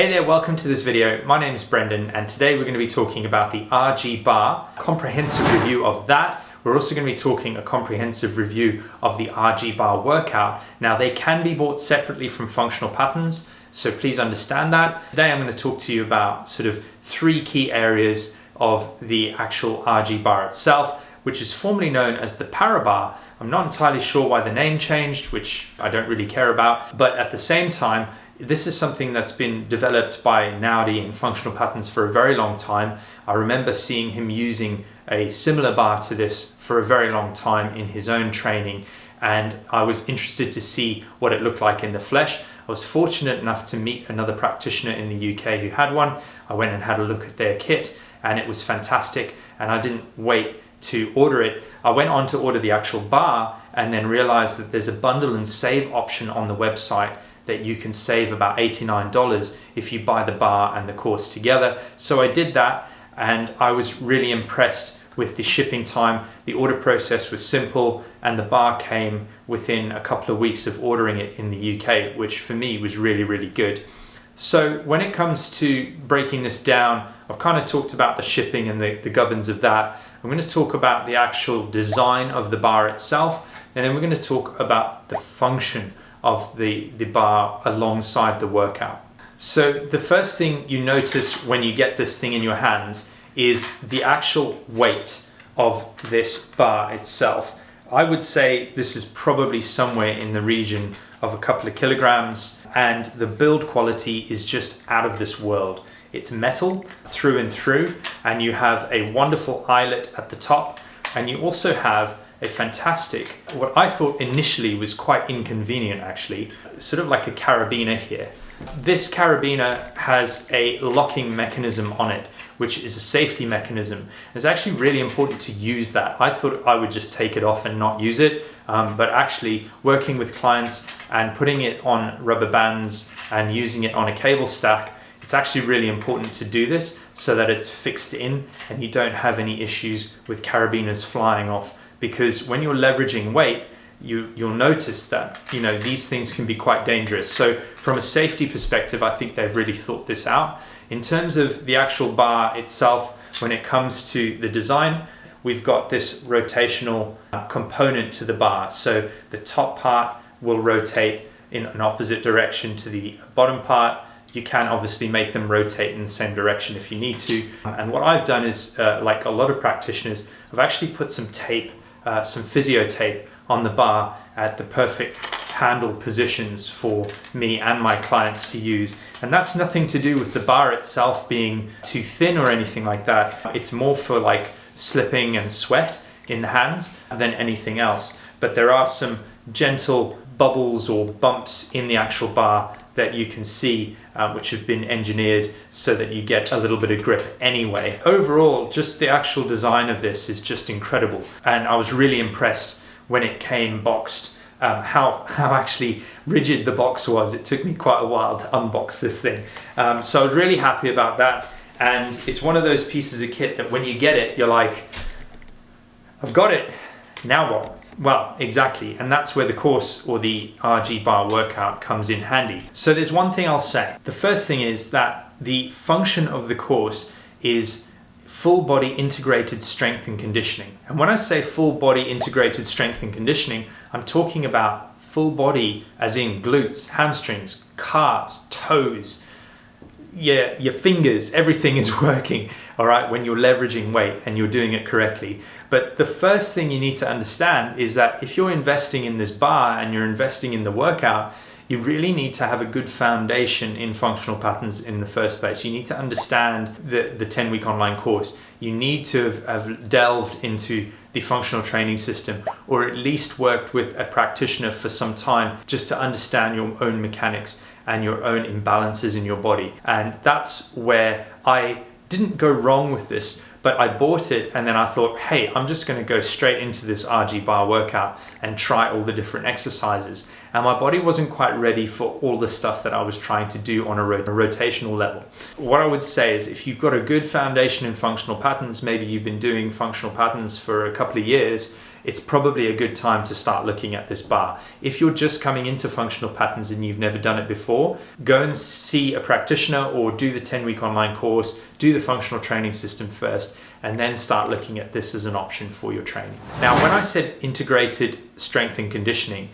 Hey there, welcome to this video. My name is Brendan and today we're going to be talking about the RG bar, comprehensive review of that. We're also going to be talking a comprehensive review of the RG bar workout. Now they can be bought separately from functional patterns, so please understand that. Today I'm going to talk to you about sort of three key areas of the actual RG bar itself, which is formerly known as the Parabar. I'm not entirely sure why the name changed, which I don't really care about, but at the same time, this is something that's been developed by Naudi in functional patterns for a very long time. I remember seeing him using a similar bar to this for a very long time in his own training, and I was interested to see what it looked like in the flesh. I was fortunate enough to meet another practitioner in the UK who had one. I went and had a look at their kit and it was fantastic, and I didn't wait to order it. I went on to order the actual bar and then realized that there's a bundle and save option on the website that you can save about $89 if you buy the bar and the course together. So I did that and I was really impressed with the shipping time. The order process was simple and the bar came within a couple of weeks of ordering it in the UK, which for me was really, really good. So when it comes to breaking this down, I've kind of talked about the shipping and the gubbins of that. I'm going to talk about the actual design of the bar itself, and then we're going to talk about the function of the bar alongside the workout. So the first thing you notice when you get this thing in your hands is the actual weight of this bar itself. I would say this is probably somewhere in the region of a couple of kilograms, and the build quality is just out of this world. It's metal through and through, and you have a wonderful eyelet at the top, and you also have a fantastic, what I thought initially was quite inconvenient actually, sort of like a carabiner here. This carabiner has a locking mechanism on it, which is a safety mechanism. It's actually really important to use that. I thought I would just take it off and not use it, but actually working with clients and putting it on rubber bands and using it on a cable stack, it's actually really important to do this so that it's fixed in and you don't have any issues with carabiners flying off. Because when you're leveraging weight, you'll notice that these things can be quite dangerous. So from a safety perspective, I think they've really thought this out. In terms of the actual bar itself, when it comes to the design, we've got this rotational component to the bar. So the top part will rotate in an opposite direction to the bottom part. You can obviously make them rotate in the same direction if you need to. And what I've done is, like a lot of practitioners, I've actually put some tape, some physio tape on the bar at the perfect handle positions for me and my clients to use. And that's nothing to do with the bar itself being too thin or anything like that. It's more for like slipping and sweat in the hands than anything else. But there are some gentle bubbles or bumps in the actual bar that you can see, which have been engineered so that you get a little bit of grip anyway. Overall, just the actual design of this is just incredible. And I was really impressed when it came boxed, how actually rigid the box was. It took me quite a while to unbox this thing. So I was really happy about that. And it's one of those pieces of kit that when you get it, you're like, I've got it, now what? Well, exactly, and that's where the course or the RG bar workout comes in handy. So there's one thing I'll say. The first thing is that the function of the course is full body integrated strength and conditioning. And when I say full body integrated strength and conditioning, I'm talking about full body as in glutes, hamstrings, calves, toes, your fingers, everything is working, all right, when you're leveraging weight and you're doing it correctly. But the first thing you need to understand is that if you're investing in this bar and you're investing in the workout, you really need to have a good foundation in functional patterns in the first place. You need to understand the 10-week online course. You need to have delved into the functional training system, or at least worked with a practitioner for some time just to understand your own mechanics and your own imbalances in your body. And that's where I didn't go wrong with this, but I bought it and then I thought, hey, I'm just going to go straight into this RG bar workout and try all the different exercises. And my body wasn't quite ready for all the stuff that I was trying to do on a rotational level. What I would say is if you've got a good foundation in functional patterns, maybe you've been doing functional patterns for a couple of years, it's probably a good time to start looking at this bar. If you're just coming into functional patterns and you've never done it before, go and see a practitioner or do the 10-week online course, do the functional training system first, and then start looking at this as an option for your training. Now, when I said integrated strength and conditioning,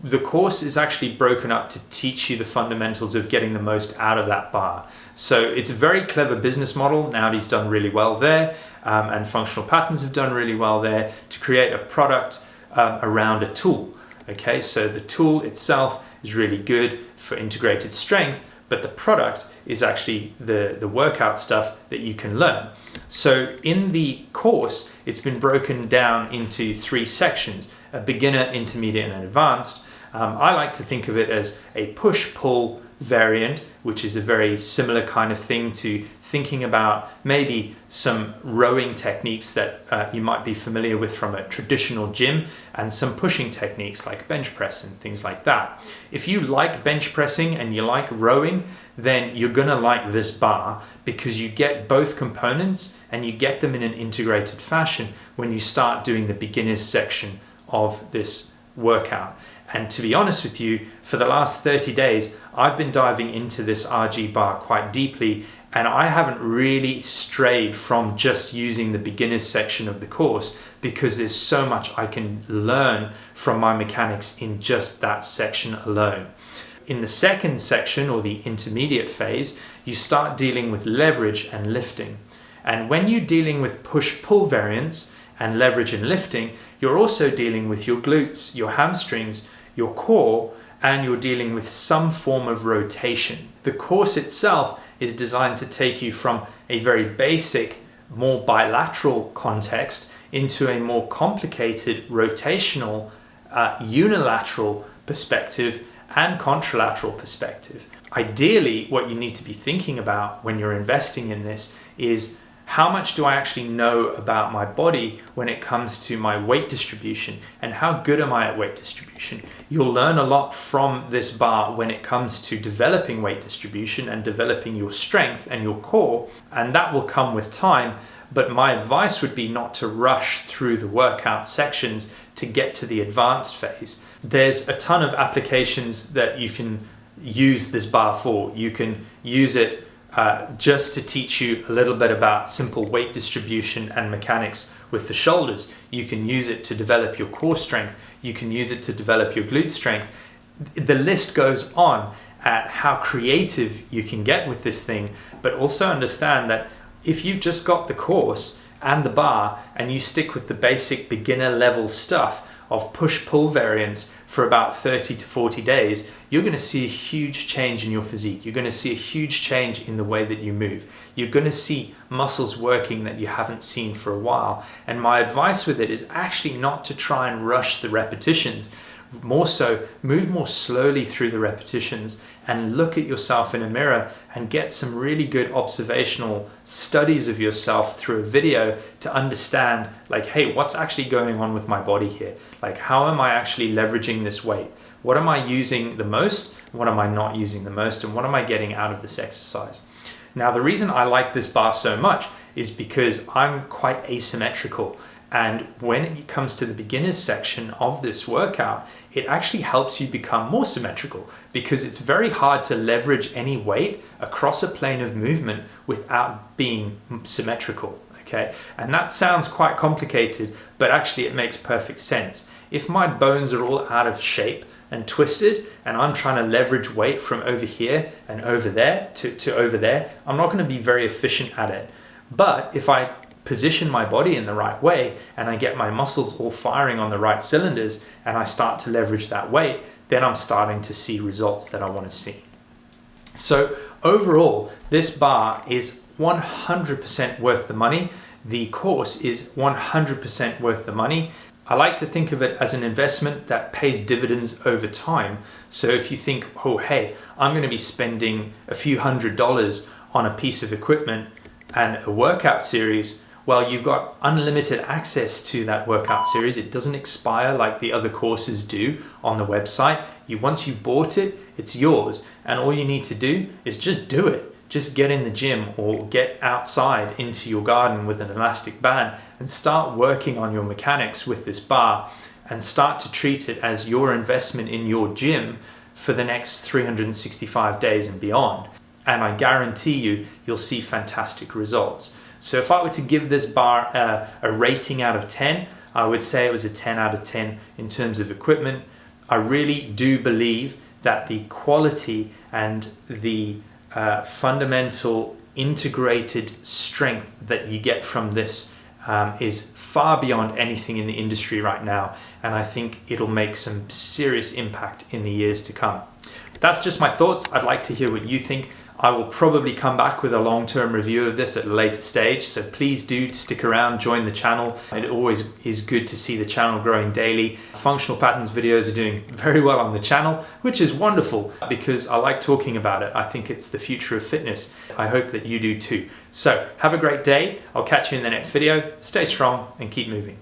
the course is actually broken up to teach you the fundamentals of getting the most out of that bar. So it's a very clever business model. Naudi's done really well there, and functional patterns have done really well there to create a product around a tool. Okay, so the tool itself is really good for integrated strength, but the product is actually the workout stuff that you can learn. So in the course, it's been broken down into 3 sections: a beginner, intermediate, and advanced. I like to think of it as a push-pull variant, which is a very similar kind of thing to thinking about maybe some rowing techniques that you might be familiar with from a traditional gym, and some pushing techniques like bench press and things like that. If you like bench pressing and you like rowing, then you're gonna like this bar, because you get both components and you get them in an integrated fashion when you start doing the beginners section of this workout. And to be honest with you, for the last 30 days, I've been diving into this RG bar quite deeply, and I haven't really strayed from just using the beginners section of the course, because there's so much I can learn from my mechanics in just that section alone. In the second section, or the intermediate phase, you start dealing with leverage and lifting. And when you're dealing with push-pull variants and leverage and lifting, you're also dealing with your glutes, your hamstrings, your core, and you're dealing with some form of rotation. The course itself is designed to take you from a very basic, more bilateral context into a more complicated, rotational, unilateral perspective and contralateral perspective. Ideally, what you need to be thinking about when you're investing in this is, how much do I actually know about my body when it comes to my weight distribution, and how good am I at weight distribution? You'll learn a lot from this bar when it comes to developing weight distribution and developing your strength and your core, and that will come with time. But my advice would be not to rush through the workout sections to get to the advanced phase. There's a ton of applications that you can use this bar for. You can use it just to teach you a little bit about simple weight distribution and mechanics with the shoulders. You can use it to develop your core strength. You can use it to develop your glute strength. The list goes on at how creative you can get with this thing, but also understand that if you've just got the course and the bar and you stick with the basic beginner level stuff of push-pull variants for about 30 to 40 days, you're going to see a huge change in your physique. You're going to see a huge change in the way that you move. You're going to see muscles working that you haven't seen for a while. And my advice with it is actually not to try and rush the repetitions. More so, move more slowly through the repetitions and look at yourself in a mirror and get some really good observational studies of yourself through a video to understand, like, hey, what's actually going on with my body here? Like, how am I actually leveraging this weight? What am I using the most? What am I not using the most? And what am I getting out of this exercise? Now, the reason I like this bar so much is because I'm quite asymmetrical. And when it comes to the beginners section of this workout, it actually helps you become more symmetrical, because it's very hard to leverage any weight across a plane of movement without being symmetrical, okay? And that sounds quite complicated, but actually it makes perfect sense. If my bones are all out of shape and twisted, and I'm trying to leverage weight from over here and over there to over there, I'm not going to be very efficient at it. But if I position my body in the right way and I get my muscles all firing on the right cylinders and I start to leverage that weight, then I'm starting to see results that I want to see. So overall, this bar is 100% worth the money. The course is 100% worth the money. I like to think of it as an investment that pays dividends over time. So if you think, oh, hey, I'm going to be spending a few $100s on a piece of equipment and a workout series, well, you've got unlimited access to that workout series. It doesn't expire like the other courses do on the website. Once you've bought it, it's yours. And all you need to do is just do it. just get in the gym or get outside into your garden with an elastic band and start working on your mechanics with this bar and start to treat it as your investment in your gym for the next 365 days and beyond. And I guarantee you'll see fantastic results. So if I were to give this bar a rating out of 10, I would say it was a 10 out of 10 in terms of equipment. I really do believe that the quality and the fundamental integrated strength that you get from this is far beyond anything in the industry right now, and I think it'll make some serious impact in the years to come. But that's just my thoughts. I'd like to hear what you think. I will probably come back with a long-term review of this at a later stage, so please do stick around, join the channel. It always is good to see the channel growing daily. Functional patterns videos are doing very well on the channel, which is wonderful because I like talking about it. I think it's the future of fitness. I hope that you do too. So have a great day. I'll catch you in the next video. Stay strong and keep moving.